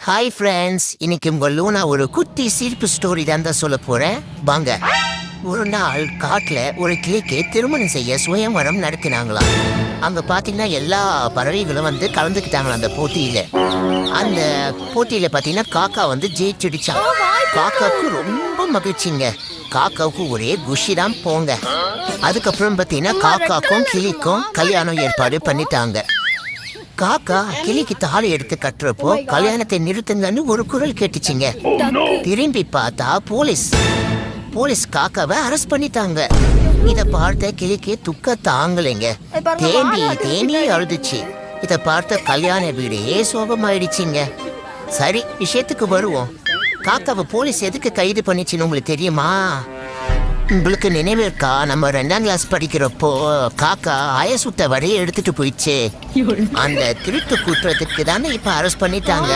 Hi friends, இன்னைக்கு உங்களோட நான் ஒரு குட்டி சிரிப்பு ஸ்டோரி தான் சொல்ல போறேன். வாங்க. ஒரு நாள் காட்டுல ஒரு கிளிக்கு திருமணம் செய்ய சுயம்வரம் நடத்தினாங்களாம். அங்க பாத்தீங்கன்னா எல்லா பறவைகளும் கலந்துக்கிட்டாங்களா அந்த போட்டியில. அந்த போட்டியில பாத்தீங்கன்னா காக்கா ஜெயிச்சிடுச்சான். காக்காவுக்கு ரொம்ப மகிழ்ச்சிங்க. காக்காவுக்கு ஒரே குஷி தான் போங்க. அதுக்கப்புறம் பாத்தீங்கன்னா காக்காக்கும் கிளிக்கும் கல்யாணம் ஏற்பாடு பண்ணிட்டாங்க. காக்கா கிளிக்கு தாலி எடுத்து கட்டுறப்போ கல்யாணத்தை நிறுத்துங்கன்னு ஒரு குரல் கேட்டுச்சுங்க. திரும்பி பார்த்தா போலீஸ் காக்காவை அரெஸ்ட் பண்ணிட்டாங்க. இத பார்த்த கிளிக்கு துக்க தாங்கலைங்க. தேம்பி அழுதுச்சு. இத பார்த்த கல்யாண வீடே சோகமாயிடுச்சுங்க. சரி, விஷயத்துக்கு வருவோம். காக்காவை போலீஸ் எதுக்கு கைது பண்ணிச்சுன்னு உங்களுக்கு தெரியுமா? உங்களுக்கு நினைவு இருக்கா? நம்ம 2ஆம் கிளாஸ் படிக்கிறப்போ காக்கா ஆயசுத்த வரைய எடுத்துட்டு போயிடுச்சு. அந்த திருட்டு குற்றத்துக்கு தானே இப்ப அரெஸ்ட் பண்ணிட்டாங்க.